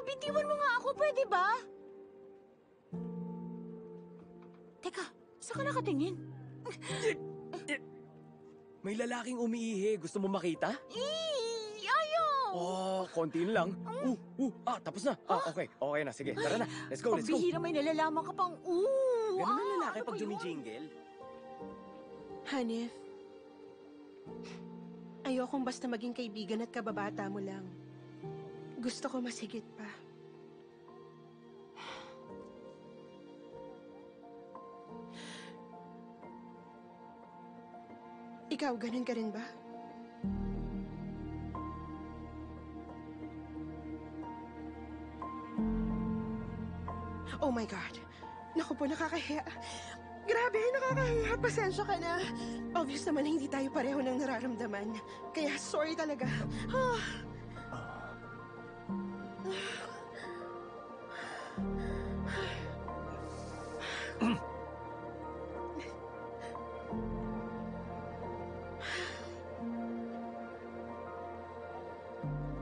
bitiwan mo nga ako, pwede ba? Teka, saan ka nakatingin? May lalaking umiihi. Gusto mo makita? Ayaw! Oh, konti lang. Tapos na. Okay. Okay na. Sige, tara na. Let's go. Pambihira may nalalaman ka pang, Ganun na lalaki ano pag ba yun? jumijingle. Hanif, ayokong basta maging kaibigan at kababata mo lang. Gusto ko mas higit pa. Ikaw, ganun ka rin ba? Oh my God. Naku po, nakakahiya. Grabe, nakakahiya. Pasensya ka na. Obvious naman na hindi tayo pareho ng nararamdaman. Kaya sorry talaga.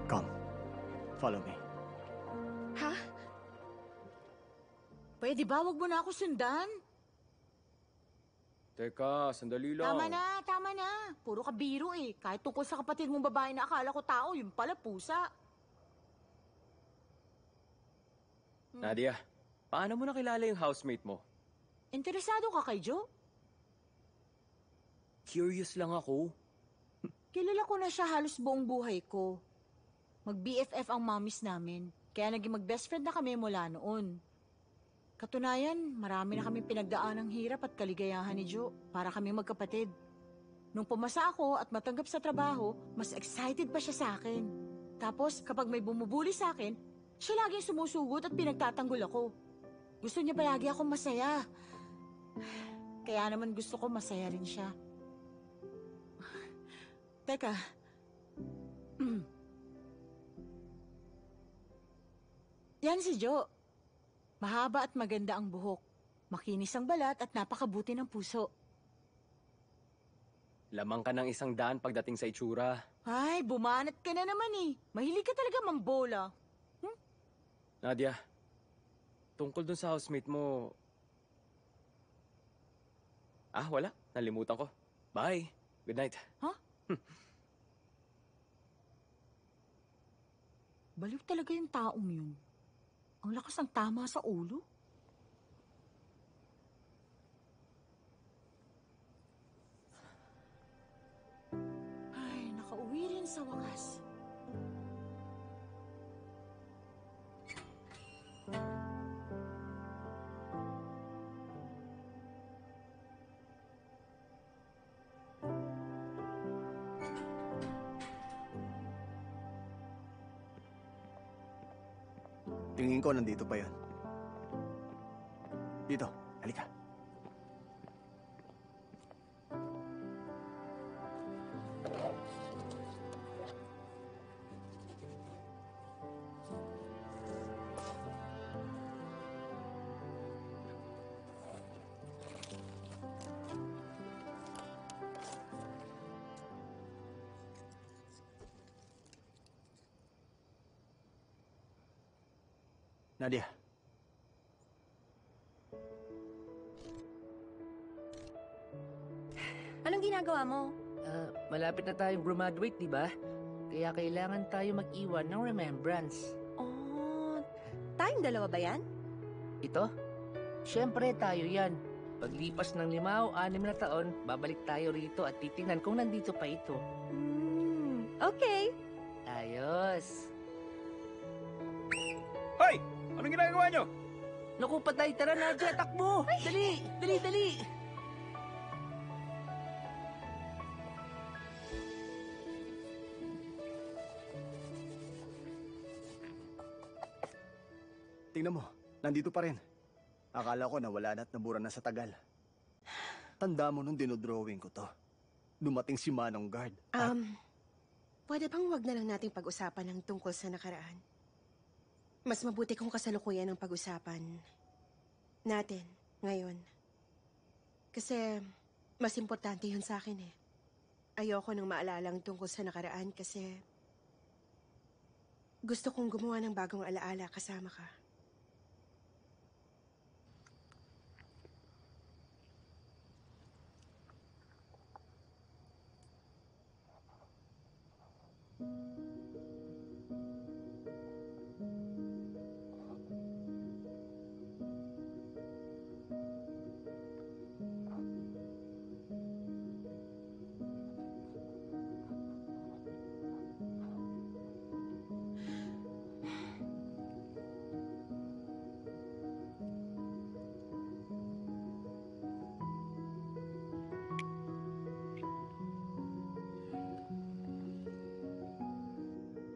Come. Follow me. Ha? Pwede ba? Wag mo na ako sundan. Teka, sandali lang. Tama na. Puro ka biro eh. Kahit tungkol sa kapatid mong babae na akala ko tao, yun pala pusa. Nadia, paano mo nakilala yung housemate mo? Interesado ka kay Joe? Curious lang ako. Kilala ko na siya halos buong buhay ko. Mag-BFF ang mommies namin. Kaya naging mag-best friend na kami mula noon. Katunayan, marami na kami pinagdaan ng hirap at kaligayahan ni Joe para kami magkapatid. Nung pumasa ako at matanggap sa trabaho, mas excited pa siya sa akin. Tapos, kapag may bumubuli sa akin, siya laging sumusugot at pinagtatanggol ako. Gusto niya palagi akong masaya. Kaya naman gusto ko masaya rin siya. Teka. Yan si Joe. Mahaba at maganda ang buhok. Makinis ang balat at napakabuti ng puso. Lamang ka ng 100 pagdating sa itsura. Ay, bumanat ka na naman eh. Mahilig ka talaga mambola. Nadia, tungkol dun sa housemate mo... wala. Nalimutan ko. Bye. Good night. Huh? Baliw talaga yung taong yun. Ang lakas ng tama sa ulo. Ay, nakauwi rin sa wakas. Tingin ko nandito pa yon. Dito, halika. Nadia. Anong ginagawa mo? Malapit na tayong graduate, di ba? Kaya kailangan tayo mag-iwan ng remembrance. Oh, tayong dalawa ba yan? Ito? Siyempre tayo yan. Paglipas ng 5 o 6 na taon, babalik tayo rito at titingnan kung nandito pa ito. Okay. Ayos. Hoy! Anong ginagawa nyo? Naku, patay. Tara, Nadia, takbo! Dali! Dali, dali! Tingnan mo, nandito pa rin. Akala ko nawala na at nabura na sa tagal. Tanda mo nung dinodrawing ko to. Dumating si Manong Guard. Pwede bang wag na lang nating pag-usapan ng tungkol sa nakaraan? Mas mabuti kung kasalukuyan ang pag-usapan natin ngayon. Kasi mas importante yun sa akin eh. Ayoko nang maalala ang tungkol sa nakaraan kasi Gusto kong gumawa ng bagong alaala kasama ka.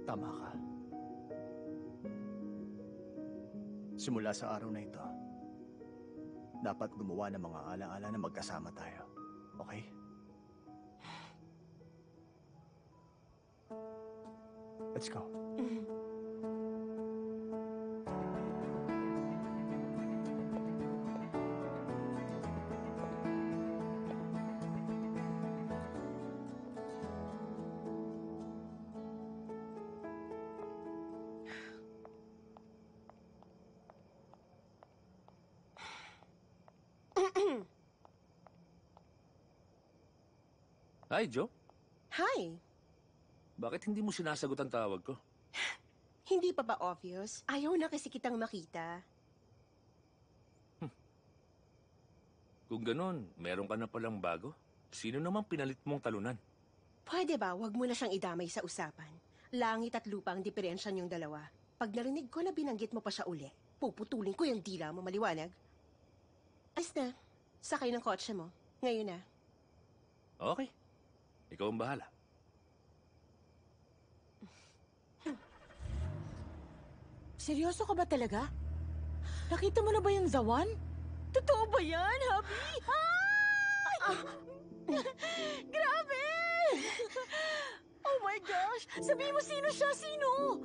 Tama ka. Simula sa araw na ito, dapat gumawa ng mga alaala na magkasama tayo. Okay? Let's go. Hi, Joe. Hi! Bakit hindi mo sinasagot ang tawag ko? Hindi pa ba obvious? Ayaw na kasi kitang makita. Kung ganun, meron ka na palang bago. Sino namang pinalit mong talunan? Pwede ba, wag mo na siyang idamay sa usapan. Langit at lupa ang diferensya niyong dalawa. Pag narinig ko na binanggit mo pa siya uli, puputulin ko yung dila mo, maliwanag. Ayos na. Sakay ng kotse mo. Ngayon na. Okay. Ikaw ang bahala. Seryoso ka ba talaga? Nakita mo na ba yung Zawan? Totoo ba yan, Habi? Ay! Grabe! Oh my gosh! Sabihin mo sino siya, sino?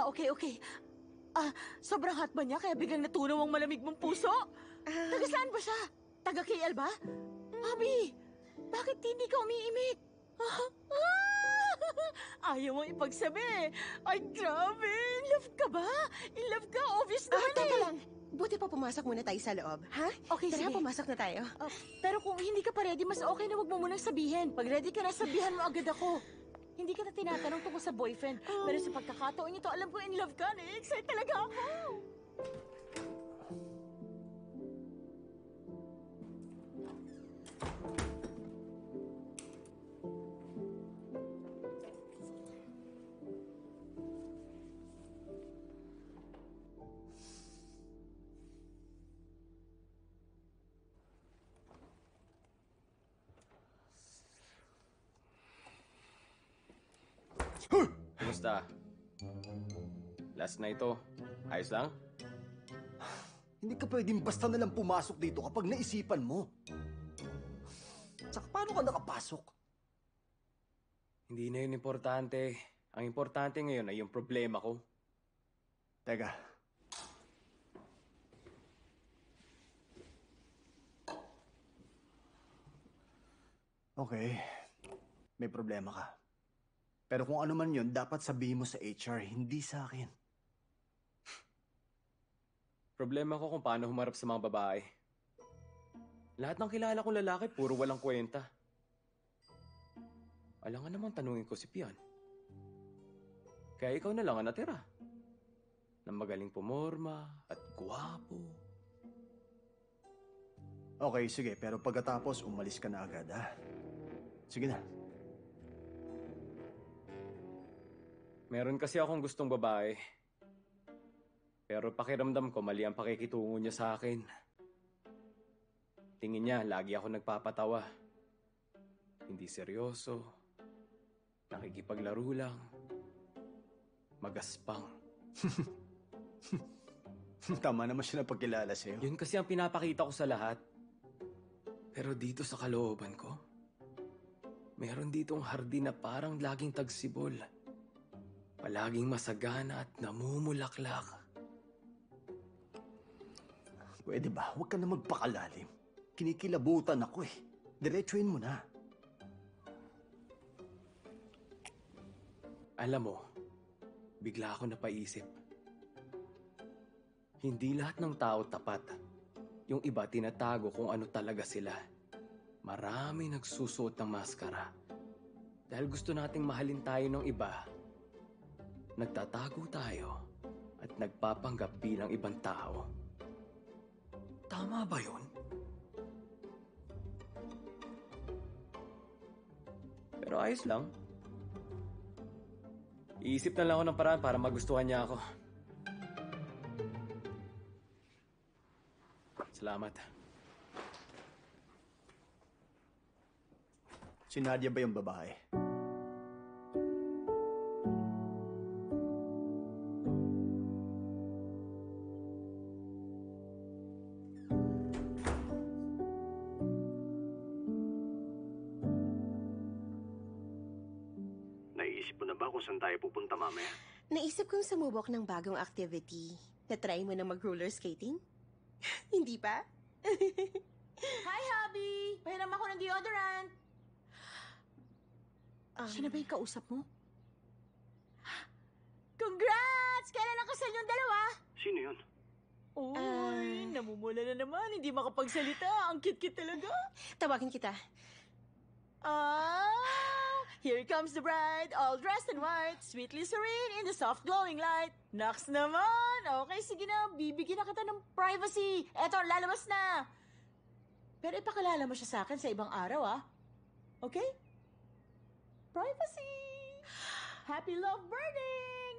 Okay. Sobrang hot ba niya kaya biglang natunaw ang malamig mong puso? Taga saan ba siya? Taga KL ba? Habi, bakit hindi ka umiimik? Ayaw mo ipagsabi. Ay, grabe. In love ka ba? In love ka? Obvious naman Teka lang. Buti pa pumasok muna tayo sa loob, ha? Okay, Tara, sige. pumasok na tayo. Pero kung hindi ka pa ready, mas okay na wag mo munang sabihin. Pag ready ka na, sabihan mo agad ako. Hindi ka na tinatanong tungkol sa boyfriend. Pero sa pagkakataon ito, alam ko in love ka. Na-excite talaga ako. Kumusta? Last night to. Ayos lang? Hindi ka pwedeng basta na lang pumasok dito kapag naisipan mo. Tsaka paano ka nakapasok? Hindi na yun importante. Ang importante ngayon ay yung problema ko. Teka. Okay. May problema ka. Pero kung ano man yun, dapat sabihin mo sa HR, hindi sa akin. Problema ko kung paano humarap sa mga babae. Lahat ng kilala kong lalaki, puro walang kwenta. Alangan namang tanungin ko si Pian. Kaya ikaw na lang ang natira. Na magaling pumorma at gwapo. Okay, sige. Pero pagkatapos, umalis ka na agad, ha? Sige na. Meron kasi akong gustong babae. Pero pakiramdam ko mali ang pakikitungo niya sa akin. Tingin niya, lagi ako nagpapatawa. Hindi seryoso. Nakikipaglaro lang. Magaspang. Tama naman siya na pagkilala sa'yo. Yun kasi ang pinapakita ko sa lahat. Pero dito sa kalooban ko, meron ditong hardin na parang laging tagsibol. Palaging masagana at namumulaklak. Pwede ba? Huwag ka na magpakalalim. Kinikilabutan ako eh. Diretsuhin mo na. Alam mo, bigla ako napaisip. Hindi lahat ng tao tapat. Yung iba tinatago kung ano talaga sila. Marami nagsusuot ng maskara. Dahil gusto nating mahalin tayo ng iba, nagtatago tayo at nagpapanggap bilang ibang tao. Tama ba yun? Pero ayos lang. Iisip na lang ako ng paraan para magustuhan niya ako. Salamat. Si Nadia ba yung babae? Naisip mo na ba kung saan tayo pupunta mamaya? Naisip kong sumubok ng bagong activity. Na-try mo na mag-roller skating? Hindi pa? Hi, hubby! Pahiram ako ng deodorant. Siya na ba yung kausap mo? Congrats! Kailan ang kasal yung dalawa? Sino yun? Uy, namumula na naman. Hindi makapagsalita. Ang cute-cute talaga. Tawagin kita. Here comes the bride, all dressed in white, sweetly serene in the soft glowing light. Naks naman! Okay, sige na. Bibigyan na kita ng privacy. Eto, lalabas na. Pero ipakilala mo siya sa akin sa ibang araw, ah. Okay? Privacy! Happy love burning!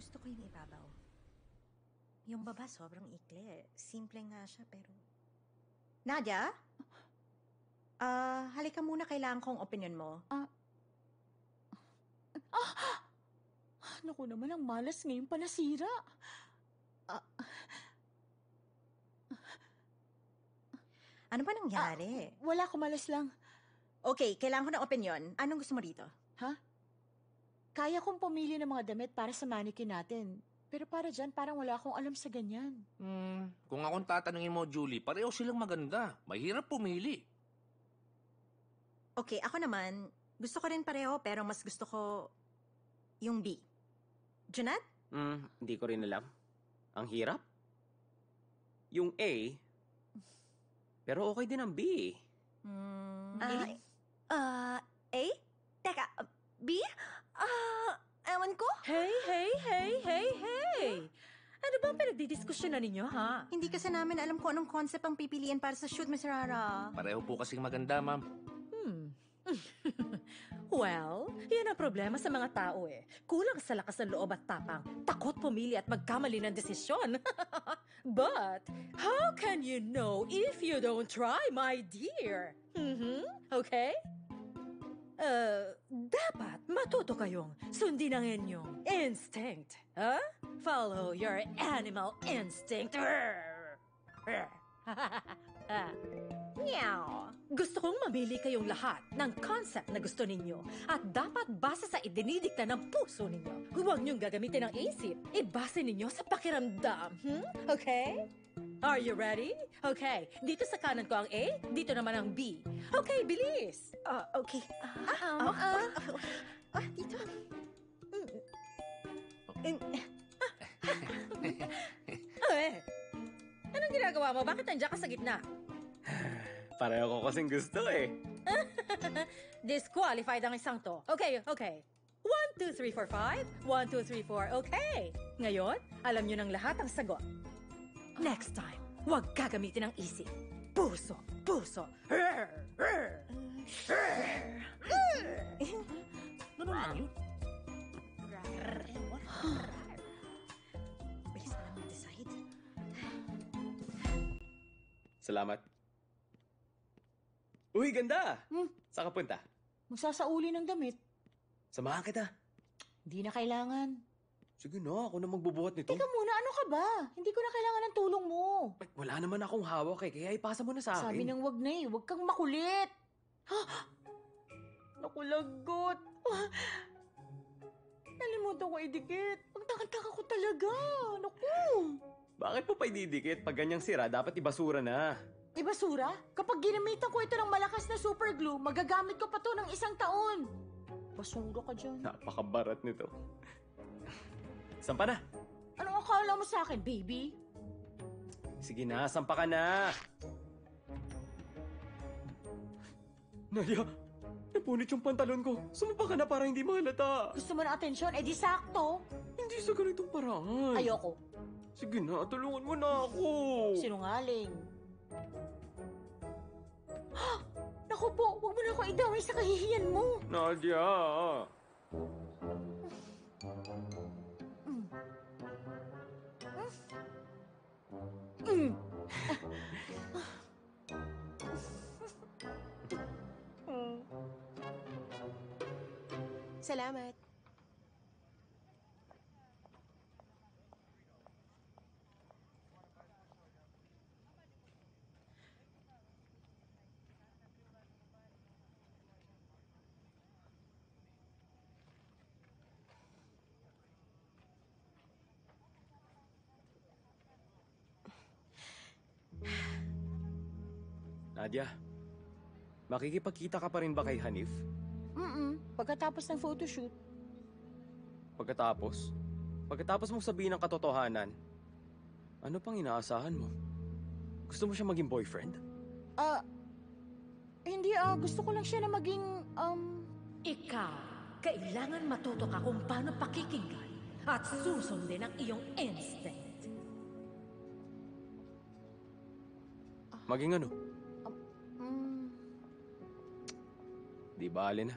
Gusto ko yung ibabaw. Yung baba sobrang ikli. Simple nga siya pero... Nadia? Halika muna, kailangan kong opinion mo. Naku naman, ang malas ngayon pa nasira. Ano ba nangyari? Wala, kumalas lang. Okay, kailangan ko ng opinion. Anong gusto mo rito? Kaya kong pumili ng mga damit para sa mannequin natin. Pero para dyan, parang wala akong alam sa ganyan. Kung akong tatanungin mo, Julie, pareho silang maganda. Mahirap pumili. Okay, ako naman, gusto ko rin pareho pero mas gusto ko yung B. Junad? Hindi ko rin alam. Ang hirap. Yung A, pero okay din ang B. A? Teka, B? Ewan ko? Hey! Ano ba ang pinagdidiskusyonan ninyo, ha? Hindi kasi namin alam kung anong concept ang pipiliin para sa shoot, Miss Rara. Pareho po kasing maganda, ma'am. Well, yan ang problema sa mga tao eh. Kulang sa lakas ng loob at tapang. Takot pumili at magkamali ng desisyon. But, how can you know if you don't try, my dear? Okay? Dapat matuto kayong sundin ang inyong instinct. Huh? Follow your animal instinct. Meow. Gusto kong mamili kayong lahat ng concept na gusto ninyo at dapat base sa idinidikta ng puso ninyo. Huwag niyong gagamitin ng isip. Ibase ninyo sa pakiramdam. Okay? Are you ready? Okay, dito sa kanan ko ang A, dito naman ang B. Okay, bilis! Okay. Dito. Anong ginagawa mo? Bakit nandiyan ka sa gitna? Pareho ko kasing gusto eh. Disqualified ang isang to. Okay. 1, 2, 3, 4, 5. 1, 2, 3, 4. Okay. Ngayon, alam nyo ng lahat ang sagot. Next time, huwag gagamitin ng isip. Puso. Ano lang yun? Bilis na lang mag-decide. Salamat. Uy, ganda! Saan ka punta? Magsasauli ng damit. Samahan kita. Hindi na kailangan. Sige na, ako na magbubuhat nito. Teka muna, ano ka ba? Hindi ko na kailangan ng tulong mo. Ay, wala naman akong hawak eh, kaya ipasa mo na sa akin. Sabi ng wag na eh, wag kang makulit. Naku, lagot. Nalimutan ko idikit. Ang taka-taka ko talaga. Naku. Bakit mo pa ididikit? Pag ganyang sira, dapat ibasura na. Basura? Kapag ginamitan ko ito ng malakas na super glue, magagamit ko pa to ng 1 taon. Basura ka dyan. Napakabarat nito. Sampa na. Anong akala mo sa akin, baby? Sige na, sampa ka na. Nadia, napunit yung pantalon ko. Sumapa ka na para hindi mahalata. Gusto mo ng atensyon? Eh di sakto. Hindi sa ganitong paraan. Ayoko. Sige na, tulungan mo na ako. Sinungaling. Naku po, huwag mo na ako idaway sa kahihiyan mo. Nadia. Salamat. Nadia, makikipagkita ka pa rin ba kay Hanif? Pagkatapos ng photoshoot. Pagkatapos? Pagkatapos mong sabihin ang katotohanan, ano pang inaasahan mo? Gusto mo siya maging boyfriend? Hindi gusto ko lang siya na maging, Ikaw, kailangan matuto ka kung paano pakikinggan at susundin ang iyong instinct. Maging ano? Di bale na.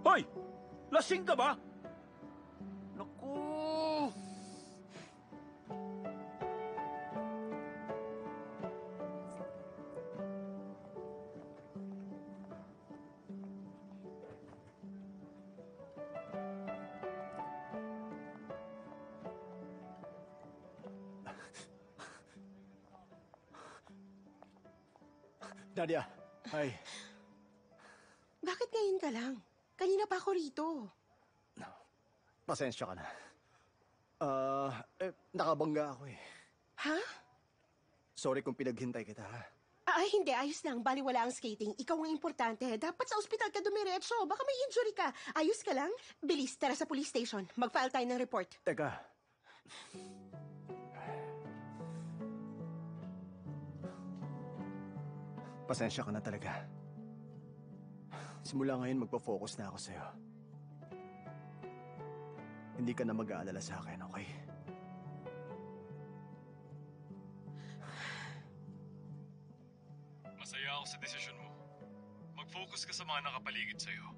Hoy! Lasing ka ba? Naku! Nadia, ay, Bakit ngayon ka lang? Kanina pa ako rito. pasensya ka na. Nakabangga ako eh. Ha? Sorry kung pinaghintay kita, ha? Hindi. Ayos lang. Baliwala ang skating. Ikaw ang importante. Dapat sa ospital ka dumiretso. Baka may injury ka. Ayos ka lang? Bilis, tara sa police station. Mag-file tayo ng report. Teka. Pasensya ka na talaga. Simula ngayon, magpo-focus na ako sa'yo. Hindi ka na mag-aalala sa akin, okay? Masaya ako sa desisyon mo. Mag-focus ka sa mga nakapaligid sa'yo.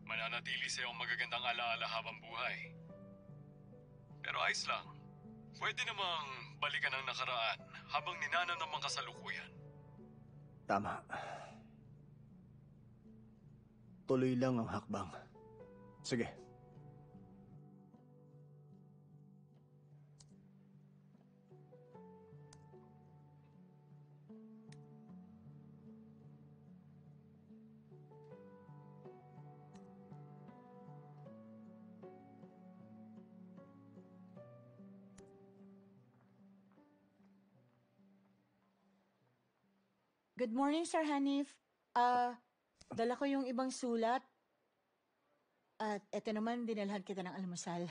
Mananatili sa'yo ang magagandang alaala habang buhay. Pero ayos lang. Pwede namang balikan ang nakaraan habang ninanam ang kasalukuyan. Tama. Tuloy lang ang hakbang. Sige. Good morning, Sir Hanif. Dala ko yung ibang sulat. At eto naman, dinalhan kita ng almusal.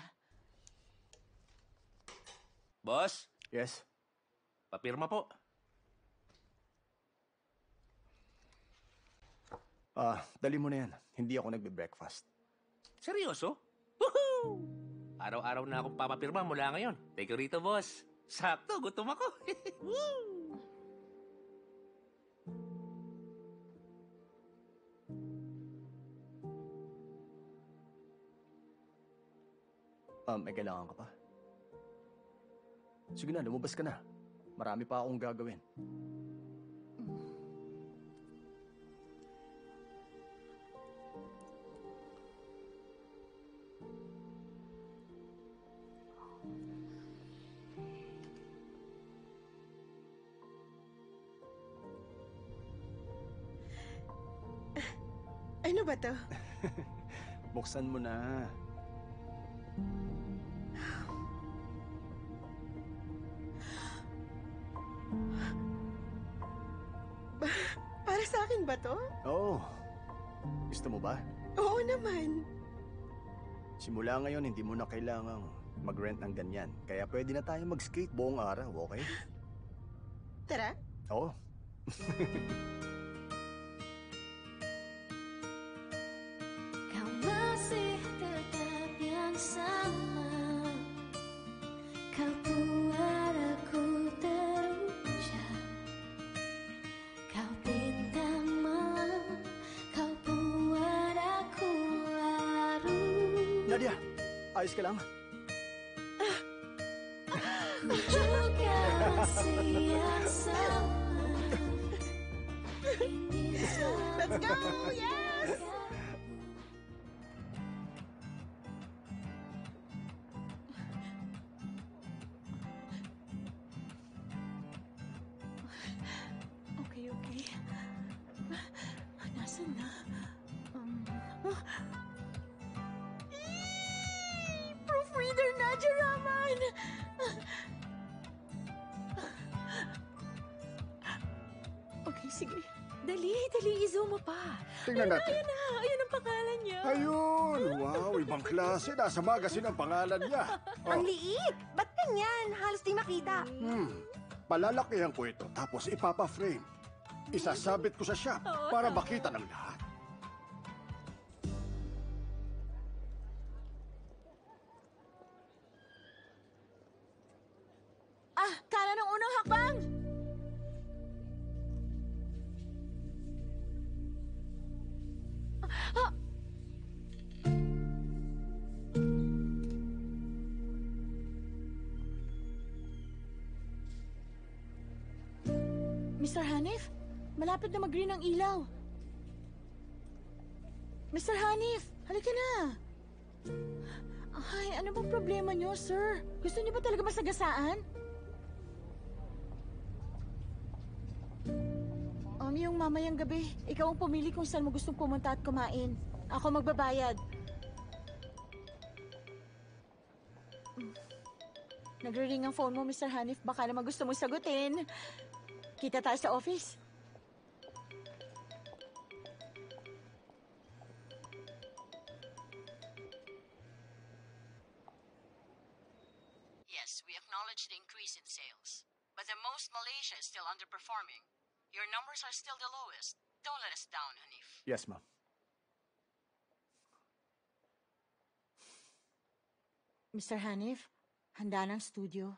Boss, Yes? papirma po. Dali mo na yan. Hindi ako nagbe-breakfast. Seryoso? Woohoo! Araw-araw na akong papapirma mula ngayon. Take you rito, boss. Sakto, gutom ako. Woo! May kailangan ka pa? Sige na, lumabas ka na. Marami pa akong gagawin. Ano ba to? Buksan mo na. Para sa akin ba to? Oo. Gusto mo ba? Oo naman. Simula ngayon, hindi mo na kailangang mag-rent ng ganyan. Kaya pwede na tayo mag-skate buong araw, okay? Tara. Oo. Kau masih tetap yang sama. Kau buat aku terucap. Kau bintang malam. Kau buat aku larut. Nadia, ayos ka lang? Juga masih yang sama. Ingin Let's go! Yes! Okay, okay. Nasaan na? Proofreader Nadia Raman! Okay, sige. Dali, i-zoom mo pa. Tingnan natin. Ayun na, ayun ang pangalan niya. Ayun! Wow, ibang klase. Nasa magazine ang pangalan niya. Ang liit! Ba't ganyan? Halos di makita. Palalakihan ko ito, tapos ipapa-frame. Isasabit ko sa shop para makita ng lahat. Kala ng unang hakbang! Mr. Hanif, malapit na mag-green ang ilaw. Mr. Hanif, halika na. Ay, ano bang problema niyo, sir? Gusto niyo ba talaga masagasaan? Yung mamayang gabi, ikaw ang pumili kung saan mo gustong pumunta at kumain. Ako magbabayad. Nagre-ring ang phone mo, Mr. Hanif. Baka naman gusto mong sagutin. Kita tayo sa office. Yes, we acknowledge the increase in sales. But the most Malaysia is still underperforming. Your numbers are still the lowest. Don't let us down, Hanif. Yes, ma'am. Mr. Hanif, handa ng studio.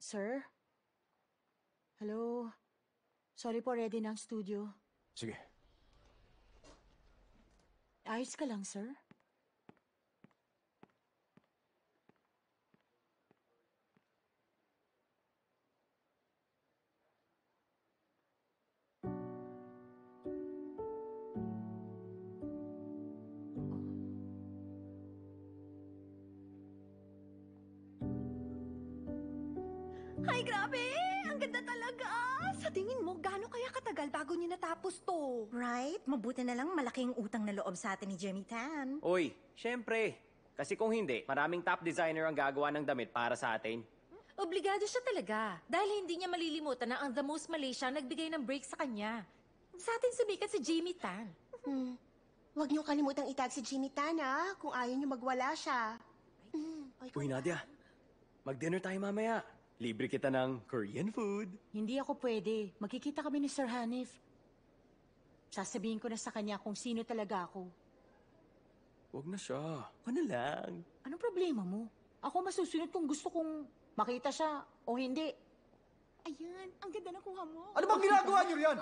Sir? Hello? Sorry po, ready ng studio. Sige. Ayos ka lang, sir? Ay, grabe! Ang ganda talaga! Sa tingin mo, gaano kaya katagal bago niya natapos to? Right? Mabuti na lang malaking utang na loob sa atin ni Jimmy Tan. Uy, syempre. Kasi kung hindi, maraming top designer ang gagawa ng damit para sa atin. Obligado siya talaga. Dahil hindi niya malilimutan na ang The Most Malaysia nagbigay ng break sa kanya. Sa atin sumikat si Jimmy Tan. Huwag niyo kalimutang itag si Jimmy Tan, kung ayaw niyo magwala siya. Uy, Nadia. Mag-dinner tayo mamaya. Libre kita ng Korean food. Hindi ako pwede. Magkikita kami ni Sir Hanif. Sasabihin ko na sa kanya kung sino talaga ako. Huwag na siya. Ako na lang. Anong problema mo? Ako masusunod kung gusto kong makita siya o hindi. Ayan, ang ganda na kuha mo. Ano bang ginagawa niyo riyan?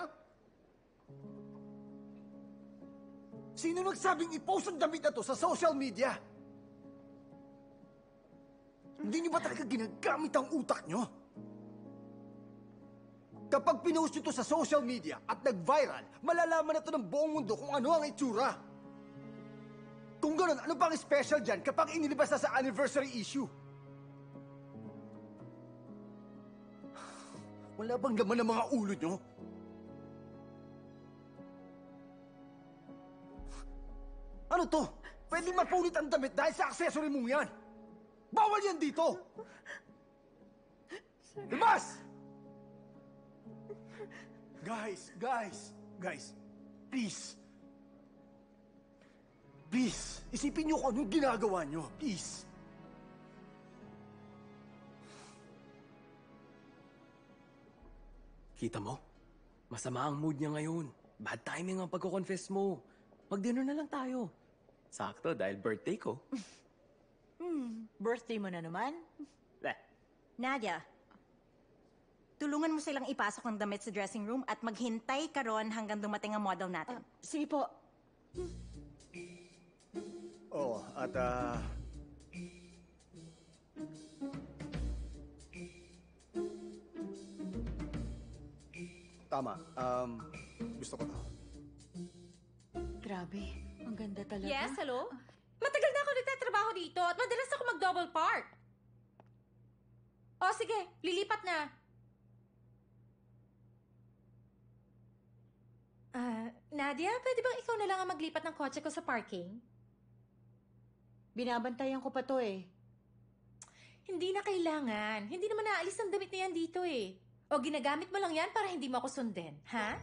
Sino nagsabing i-post ang damit na to sa social media? Hindi niyo ba talaga ginagamit ang utak niyo? Kapag pinost niyo to sa social media at nag-viral, malalaman na to ng buong mundo kung ano ang itsura. Kung gano'n, ano pang special dyan kapag inilabas na sa anniversary issue? Wala bang laman ng mga ulo niyo? Ano to? Pwede mapunit ang damit dahil sa accessory mong yan. Bawal yan dito! Labas! Guys, please. Please, isipin niyo kung anong ginagawa niyo. Please. Kita mo? Masama ang mood niya ngayon. Bad timing ang pagko-confess mo. Mag-dinner na lang tayo. Sakto dahil birthday ko. Birthday mo na naman? Nadia, tulungan mo silang ipasok ng damit sa dressing room at maghintay ka ron hanggang dumating ang model natin. Sige po. Oh, at tama. Gusto ko to. Grabe, ang ganda talaga. Yes, hello? Matagal na ako nagtatrabaho dito at madalas ako mag-double park. O sige, lilipat na. Nadia, pwede bang ikaw na lang ang maglipat ng kotse ko sa parking? Binabantayan ko pa to eh. Hindi na kailangan. Hindi naman naalis ang damit na yan dito eh. O ginagamit mo lang yan para hindi mo ako sundin, ha?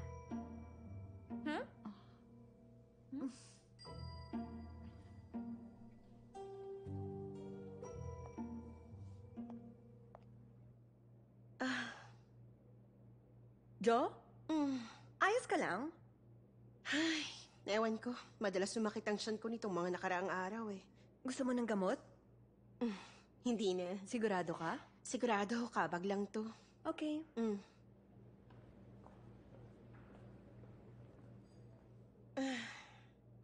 Jo? Ayos ka lang? Ay, ewan ko. Madalas sumakit ang tiyan ko nitong mga nakaraang araw eh. Gusto mo ng gamot? Hindi na. Sigurado ka? Sigurado, kabag lang to. Okay.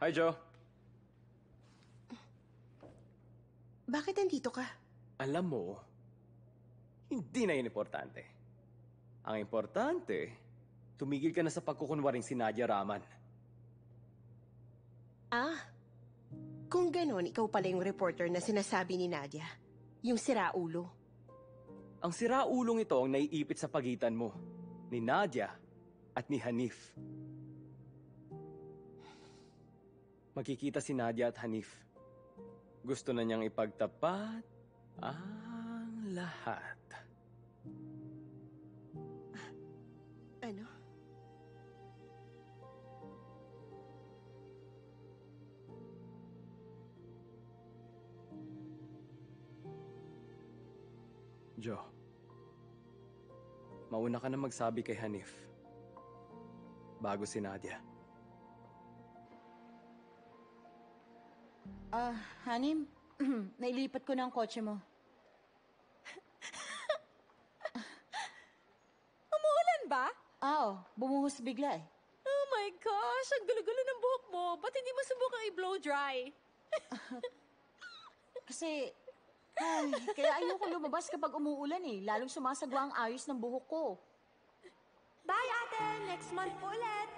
Hi, Joe. Bakit nandito ka? Alam mo, hindi na yun importante. Ang importante, tumigil ka na sa pagkukunwaring si Nadia Raman. Kung ganon, ikaw pala yung reporter na sinasabi ni Nadia. Yung siraulo. Ang siraulong ito ang naiipit sa pagitan mo, ni Nadia at ni Hanif. Magkikita si Nadia at Hanif. Gusto na niyang ipagtapat ang lahat. Ano? Jo, mauna ka na magsabi kay Hanif bago si Nadia. Hanim, nailipat ko na ang kotse mo. Umuulan ba? Bumuhos bigla eh. Oh my gosh, ang gulo-gulo ng buhok mo. Ba't hindi mo subukang i-blow dry? Kasi, kaya ayoko lumabas kapag umuulan eh. Lalong sumasagwa ang ayos ng buhok ko. Bye, ate! Next month po ulit!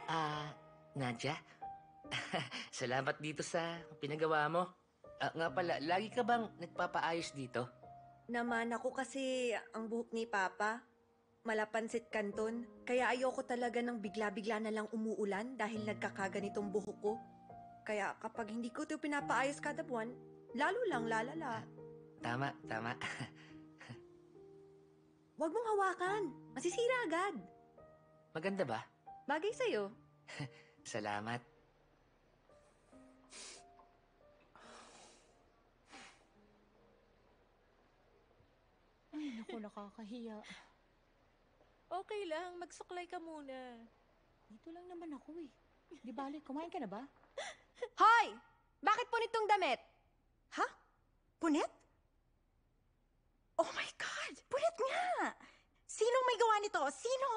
Nadia? Salamat dito sa pinagawa mo. Nga pala, lagi ka bang nagpapaayos dito? Naman ako kasi ang buhok ni Papa. Malapansit kanton. Kaya ayoko talaga ng bigla-bigla na lang umuulan dahil nagkakaganitong buhok ko. Kaya kapag hindi ko ito pinapaayos kada buwan, lalo lang lalala. Tama. Huwag mong hawakan. Masisira agad. Maganda ba? Bagay sa'yo. Salamat. Ay, naku, nakakahiya. Okay lang, magsuklay ka muna. Dito lang naman ako eh. Di bali, kumain ka na ba? Hoy! Bakit punit tong damit? Ha? Punit? Oh my God! Punit nga! Sinong may gawa nito? Sino?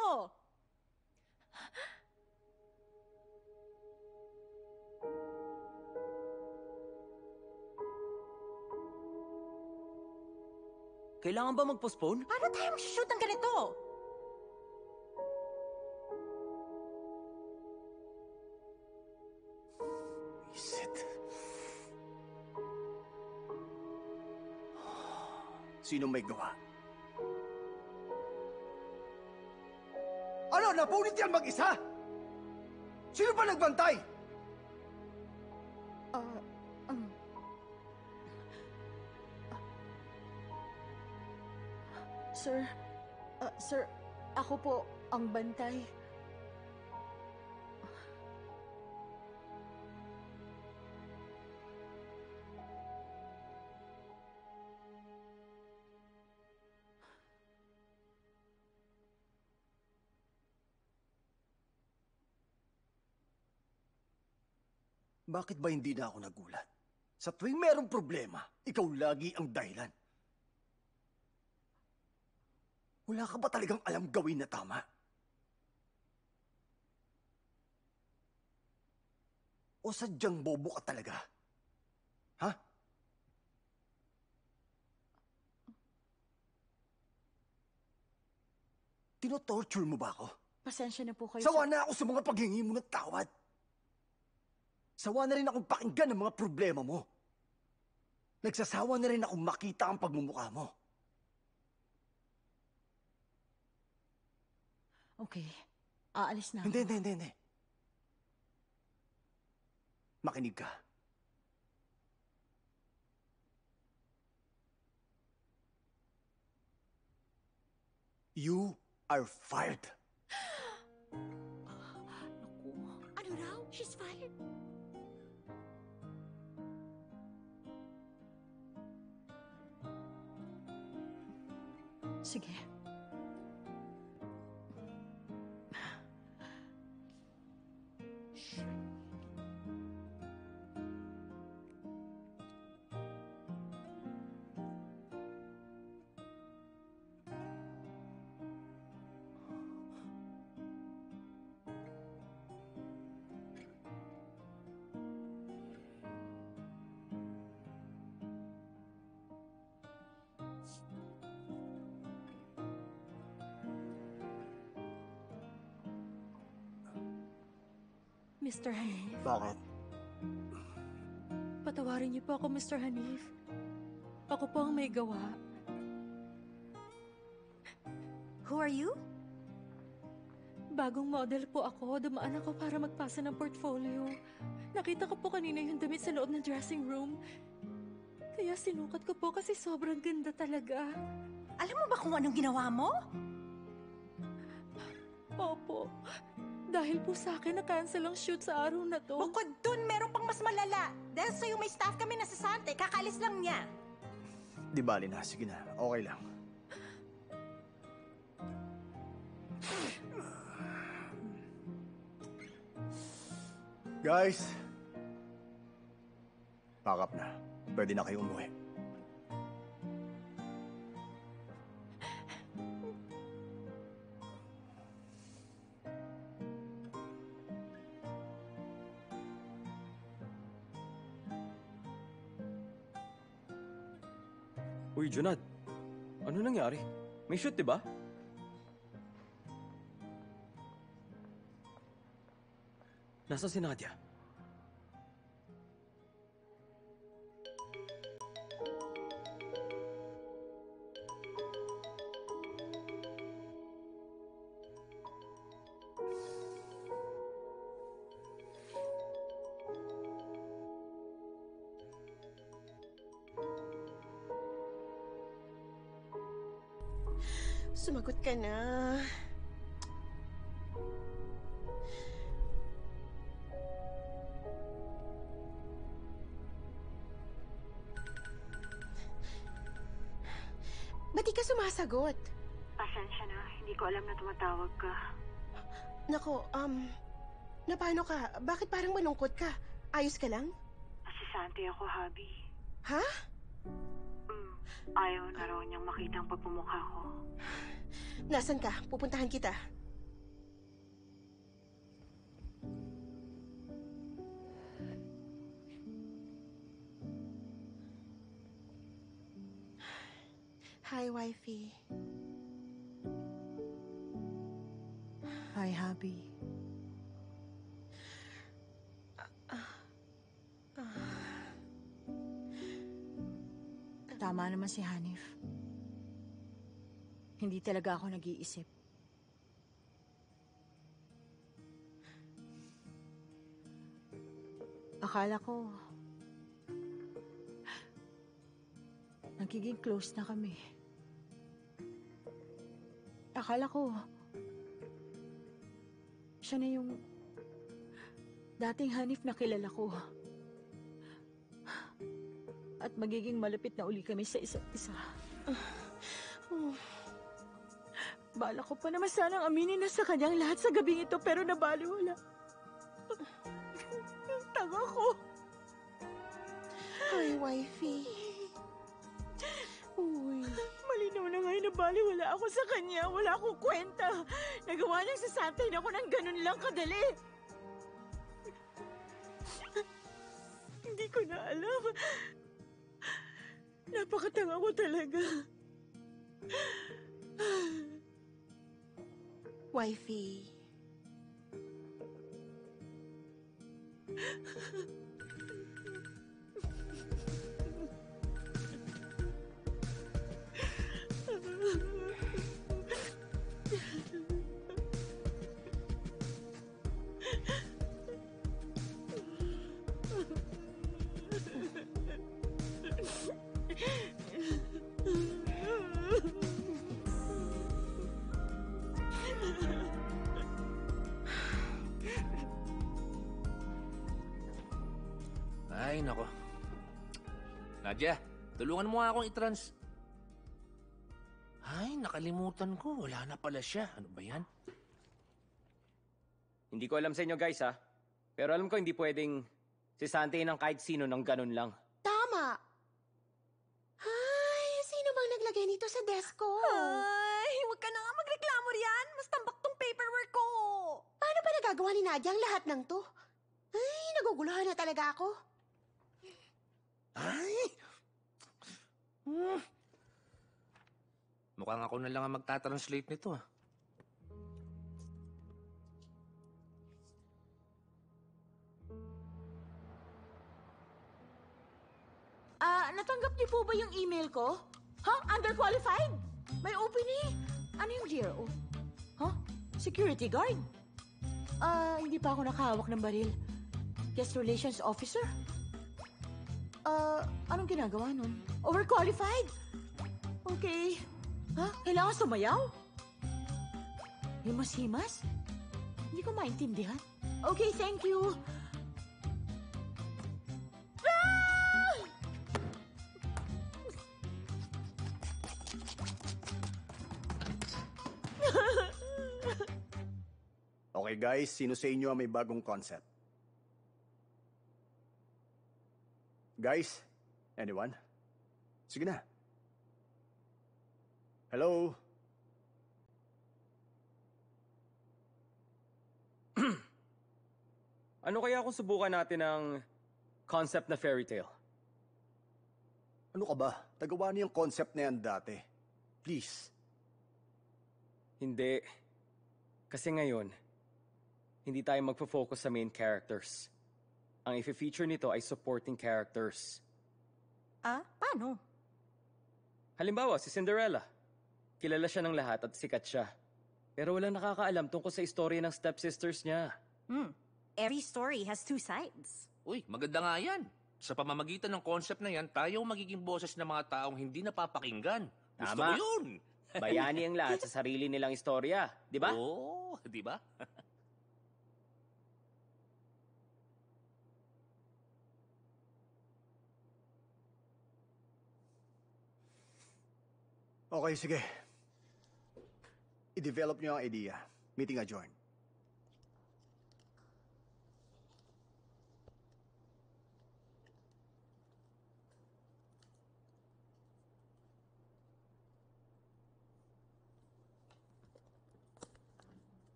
Kailangan ba mag-postpone? Paano tayo mag-shoot ng ganito? Isit. Sino may gawa? Ano, napunit yan mag-isa? Sino ba nagbantay? um, Sir, sir, ako po ang bantay. Bakit ba hindi na ako nagulat? Sa tuwing merong problema, ikaw lagi ang dahilan. Wala ka ba talagang alam gawin na tama? O sadyang bobo ka talaga? Ha? Tinotorture mo ba ako? Pasensya na po kayo, Sawa sir. na ako sa mga paghingi mo ng tawad. Sawa na rin akong pakinggan ang mga problema mo. Nagsasawa na rin akong makita ang pagmumukha mo. Okay, aalis na ako. Hindi. Makinig ka. You are fired. Ano raw? She's fired. Sige. Mr. Hanif, Bakit? patawarin niyo po ako, Mr. Hanif. Ako po ang may gawa. Who are you? Bagong model po ako. Dumaan ako para magpasa ng portfolio. Nakita ko po kanina yung damit sa loob ng dressing room. Kaya sinukat ko po kasi sobrang ganda talaga. Alam mo ba kung anong ginawa mo? Opo. Dahil po sa akin, na-cancel ang shoot sa araw na to. Bukod dun, meron pang mas malala. Dahil sa'yo may staff kami na sasante, kakalis lang niya. Di bali na. Sige na. Okay lang. Guys, pack up na. Pwede na kayo umuwi. Uy, Junad. Ano nangyari? May shoot, di ba? Nasaan si Nadia? Sumagot ka na. Ba't di ka sumasagot? Pasensya na, hindi ko alam na tumatawag ka. Nako, na paano ka? Bakit parang malungkot ka? Ayos ka lang? Asisante ako, Habi. Ha? Ayaw na raw niyang makita ang pagmumukha ko. Nasaan ka? Pupuntahan kita. Hi, wifey. Hi, hubby. Tama naman si Hanif. Hindi talaga ako nag-iisip. Akala ko, nagiging close na kami. Akala ko, siya na yung dating Hanif na kilala ko. At magiging malapit na uli kami sa isa't isa. Bala ko pa naman sanang aminin na sa kanyang lahat sa gabing ito pero nabaliwala. Tanga ko. Ay, wifey. Uy. Malinaw na ngayon na baliwala ako sa kanya. Wala akong kwenta. Nagawa niyang sasantayin ako ng ganun lang kadali. Hindi ko na alam. Napakatanga ko talaga. Wifey. Ay, nako. Nadia, tulungan mo nga akong Ay, nakalimutan ko. Wala na pala siya. Ano ba yan? Hindi ko alam sa inyo guys ha. Pero alam ko hindi pwedeng sisantayin ng kahit sino ng ganun lang. Tama! Ay, sino bang naglagay nito sa desk ko? Ay, huwag ka na nga magreklamo riyan. Mas tambak tong paperwork ko. Paano pa nagagawa ni Nadia ang lahat ng to? Ay, naguguluhan na talaga ako. Ay! Mukhang ako na lang ang magta-translate nito ah. Natanggap niyo po ba yung email ko? Underqualified? May opening? Ano yung GRO? Security guard? Hindi pa ako nakahawak ng baril. Guest relations officer? Anong ginagawa nun? Overqualified? Okay. Kailangan sumayaw? Himas-himas? Hindi ko maintindihan. Okay, thank you. Okay guys, sino sa inyo ang may bagong concept? Guys, anyone? Sige na. Hello? Ano kaya kung subukan natin ang concept na fairy tale? Ano ka ba? Tagawa niyo yung concept na yan dati. Please. Hindi. Kasi ngayon, hindi tayo magpo-focus sa main characters. Ang i-feature nito ay supporting characters. Paano? Halimbawa, si Cinderella. Kilala siya ng lahat at sikat siya. Pero walang nakakaalam tungkol sa istorya ng stepsisters niya. Every story has two sides. Uy, maganda nga yan. Sa pamamagitan ng concept na yan, tayo ang magiging boses ng mga taong hindi napapakinggan. Gusto Tama. ko yun! Bayani ang lahat sa sarili nilang istorya. Di ba? Oo, di ba? Okay, sige. I-develop niyo ang idea. Meeting adjourned.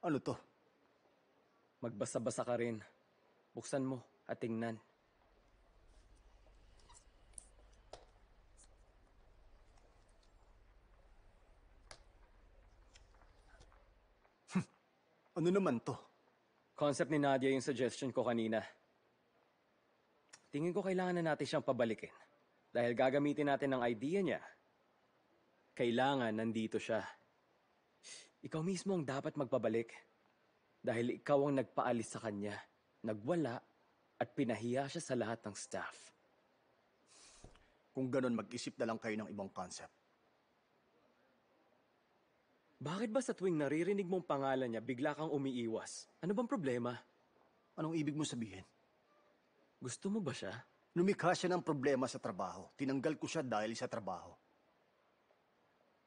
Ano to? Magbasa-basa ka rin. Buksan mo at tingnan. Ano naman to? Concept ni Nadia yung suggestion ko kanina. Tingin ko kailangan na natin siyang pabalikin. Dahil gagamitin natin ang idea niya. Kailangan nandito siya. Ikaw mismo ang dapat magpabalik. Dahil ikaw ang nagpaalis sa kanya. Nagwala At pinahiya siya sa lahat ng staff. Kung ganun, mag-isip na lang kayo ng ibang concept. Bakit ba sa tuwing naririnig mong pangalan niya, bigla kang umiiwas? Ano bang problema? Anong ibig mo sabihin? Gusto mo ba siya? Lumikha siya ng problema sa trabaho. Tinanggal ko siya dahil sa trabaho.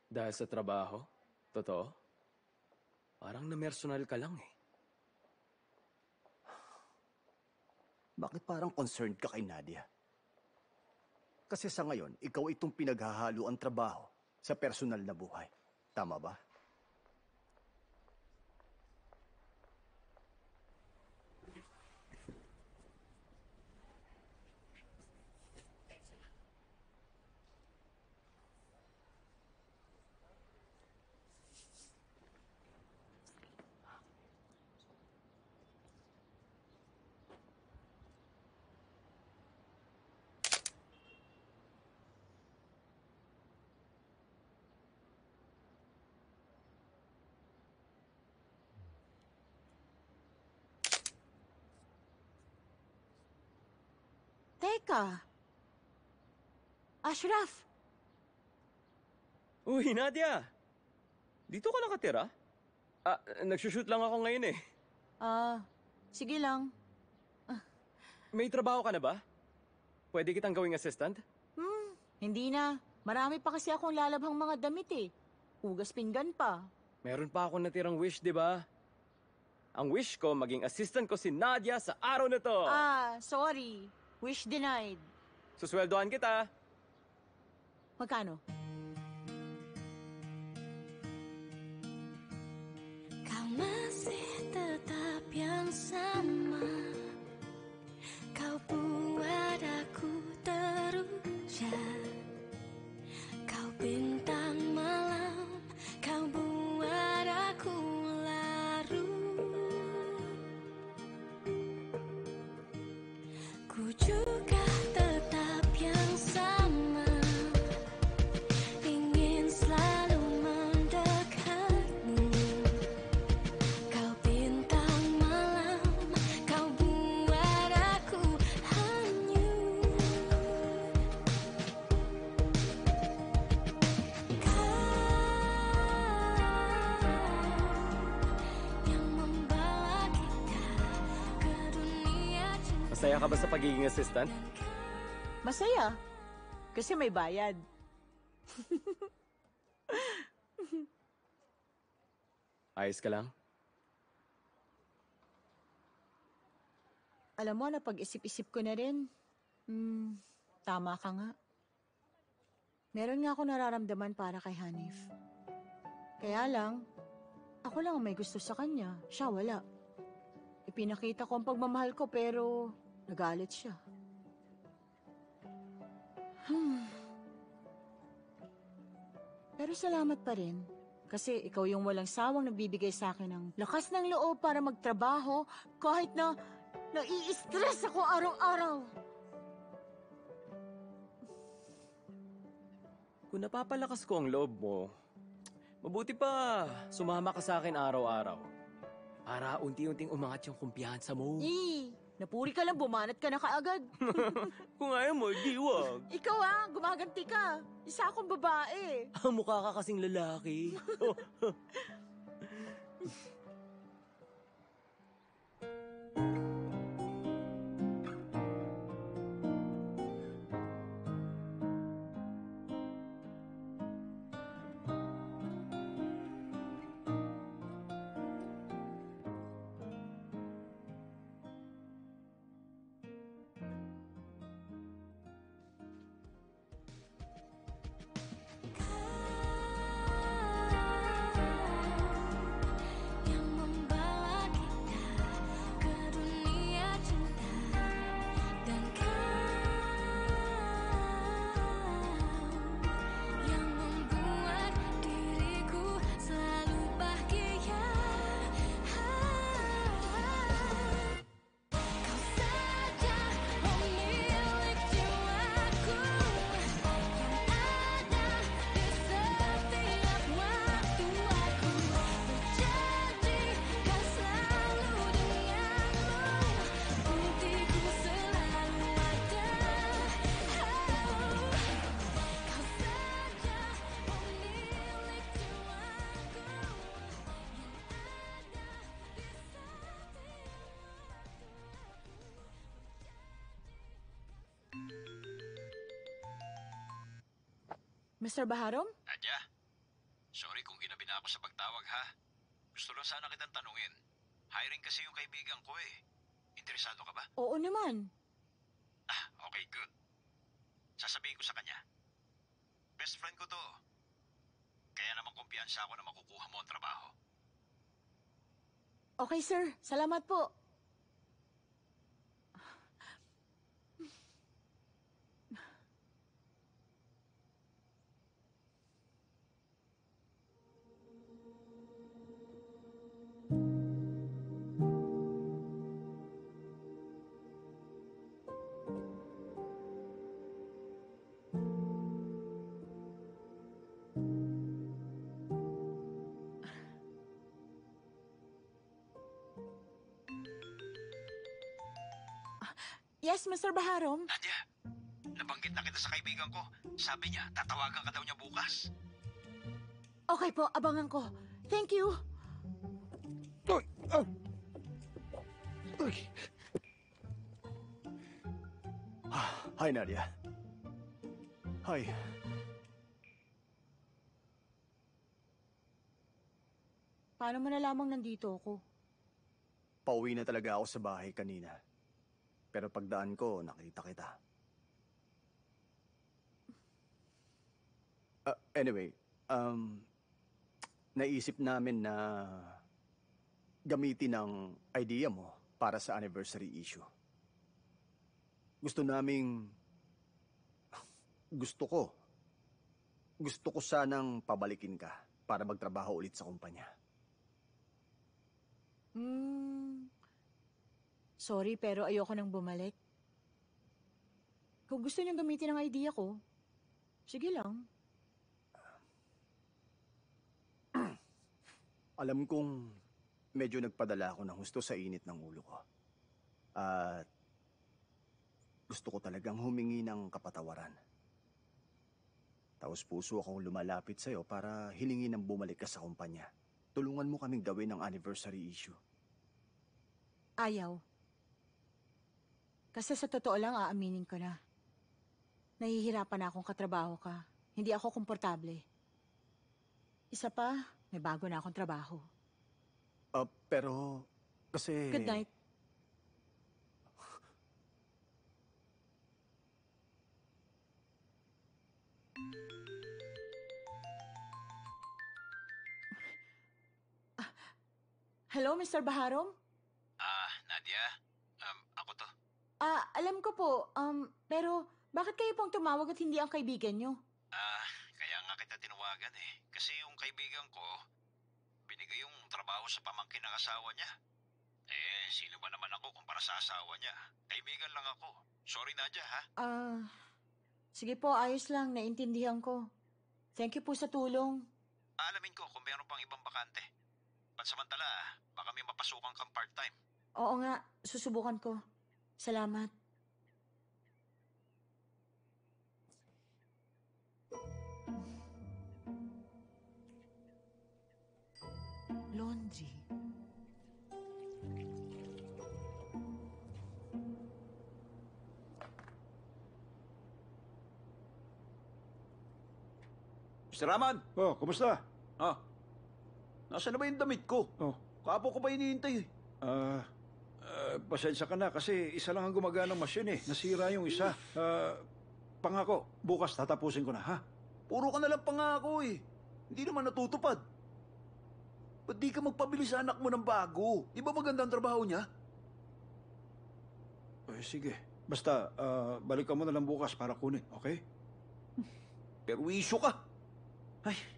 Dahil sa trabaho? Totoo? Parang namersonal ka lang eh. Bakit parang concerned ka kay Nadia? Kasi sa ngayon, ikaw itong pinaghahalo ang trabaho sa personal na buhay. Tama ba? Teka. Ashraf, Uy, Nadia! Dito ka nakatira? Nagsushoot lang ako ngayon eh. sige lang. May trabaho ka na ba? Pwede kitang gawing assistant? Hindi na. Marami pa kasi akong lalabhang mga damit eh. Hugas pinggan pa. Meron pa akong natirang wish, di ba? Ang wish ko, maging assistant ko si Nadia sa araw na to. Sorry. Wish denied. Susweldohan kita. Magkano? Kau masih tetap yang sama. Kau buat aku teruja. Kau bintang malam. Kau buat aku larut. Ku juga tetap yang sama. Ingin selalu mendekatmu. Kau bintang malam. Kau buat aku hanyut. Kau yang membawa kita ke dunia cinta. Masaya ka ba sa pagiging assistant? Masaya. Kasi may bayad. Ayos ka lang? Alam mo, napag-isip-isip ko na rin. Tama ka nga. Meron nga ako nararamdaman para kay Hanif. Kaya lang, ako lang ang may gusto sa kanya. Siya wala. Ipinakita ko ang pagmamahal ko pero nagalit siya. Pero salamat pa rin. Kasi ikaw yung walang sawang nagbibigay sa akin ng lakas ng loob para magtrabaho kahit na nai-stress ako araw-araw. Kung napapalakas ko ang loob mo, mabuti pa sumama ka sa akin araw-araw. Para unti-unting umangat yung kumpiyansa mo. Napuri ka lang, bumanat ka na kaagad. Kung ayaw mo, di wag. Ikaw gumaganti ka. Isa akong babae. Ang mukha ka kasing lalaki. Yang Mr. Baharom? Nadia, sorry kung ginabi na ako sa pagtawag ha. Gusto lang sana kitang tanungin. Hiring kasi yung kaibigan ko eh. Interesado ka ba? Oo naman. Okay, good. Sasabihin ko sa kanya. Best friend ko to. Kaya naman kumpiyansa ako na makukuha mo ang trabaho. Okay, sir. Salamat po. Yes, Mr. Baharom? Nadia, nabanggit na kita sa kaibigan ko. Sabi niya, tatawagan ka daw niya bukas. Okay po, abangan ko. Thank you. Hi, Nadia. Hi. Paano mo na lamang nandito ako? Pauwi na talaga ako sa bahay kanina. Pero pagdaan ko, nakita kita. Anyway, naisip namin na gamitin ang idea mo para sa anniversary issue. Gusto ko sanang pabalikin ka para magtrabaho ulit sa kumpanya. Sorry, pero ayoko nang bumalik. Kung gusto niyong gamitin ang idea ko, sige lang. Alam kong medyo nagpadala ako ng husto sa init ng ulo ko. At gusto ko talagang humingi ng kapatawaran. Taos puso akong lumalapit sa'yo para hilingin ng bumalik ka sa kumpanya. Tulungan mo kaming gawin ang anniversary issue. Ayaw. Kasi sa totoo lang, aaminin ko na. Nahihirapan na akong katrabaho ka. Hindi ako komportable. Isa pa, may bago na akong trabaho. Pero, kasi... Good night. Hello, Mr. Baharom? Nadia, ako to. Alam ko po, pero bakit kayo pong tumawag at hindi ang kaibigan nyo? Kaya nga kita tinawagan eh. Kasi yung kaibigan ko, binigay yung trabaho sa pamangkin ng asawa niya. Sino ba naman ako kumpara sa asawa niya? Kaibigan lang ako. Sorry, Nadia, ha? Sige po, ayos lang. Naintindihan ko. Thank you po sa tulong. Alamin ko kung meron pang ibang bakante. Pansamantala, baka may mapasukan kang part-time. Oo nga, susubukan ko. Salamat. Laundry. Mr. Raman! Oh, kumusta? Nasaan na ba yung damit ko? Kapo ko ba hinihintay? Pasensya ka na kasi isa lang ang gumagana ng machine eh. Nasira yung isa. Pangako, bukas tatapusin ko na, ha? Puro ka nalang pangako eh. Hindi naman natutupad. Ba't di ka magpabili sa anak mo ng bago? Di ba maganda ang trabaho niya? Sige. Basta, balikan mo na lang bukas para kunin, okay? Pero issue ka. Ay.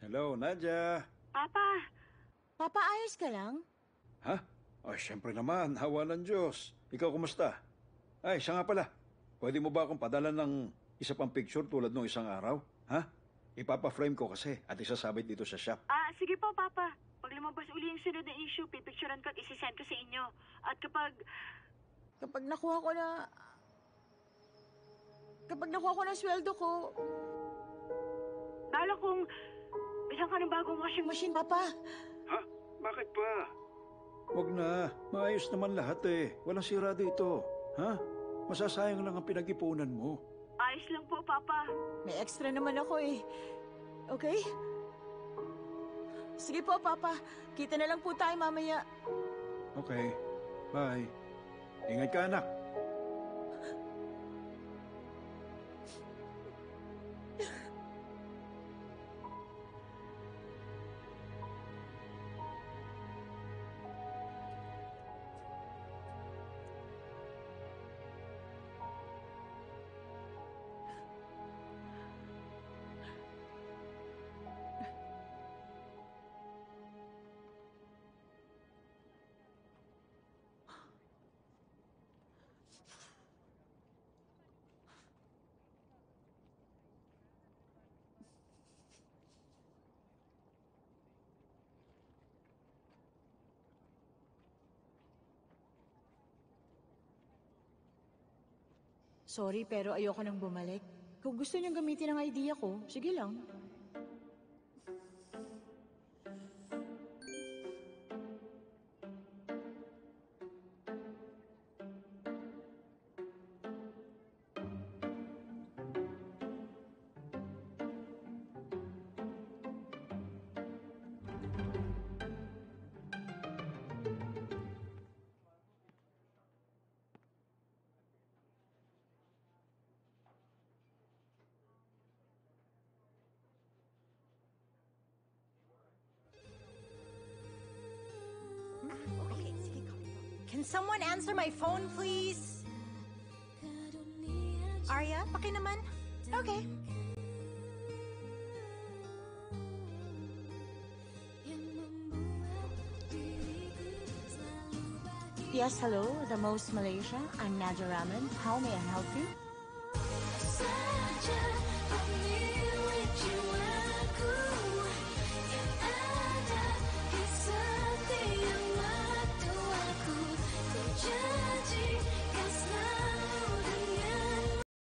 Hello, Nadia. Papa, ayos ka lang? Ha? Siyempre naman, hawa ng Diyos. Ikaw, kumusta? Siya nga pala. Pwede mo ba akong padala ng Isa pang picture tulad nung isang araw? Ha? Ipapa-frame ko kasi at isasabit dito sa shop. Sige po, Papa. Pag lumabas uli yung sunod na issue, pipicturean ko at isisend ko sa inyo. At kapag nakuha ko na sweldo ko, bala kong bilang ka ng bagong washing machine, Papa. Ha? Bakit pa? Wag na. Maayos naman lahat eh. Walang sira dito. Ha? Masasayang lang ang pinag-ipunan mo. Ayos lang po, Papa. may extra naman ako eh. Okay? Sige po, Papa. Kita na lang po tayo mamaya. Okay. Bye. Ingat ka, anak. Sorry, pero ayoko nang bumalik. Kung gusto niyong gamitin ang idea ko, sige lang. Can someone answer my phone, please? Arya, paki naman. Okay. Yes, hello, the Most Malaysia. I'm Nadia Raman. How may I help you? Saja, aku milik jiwaku.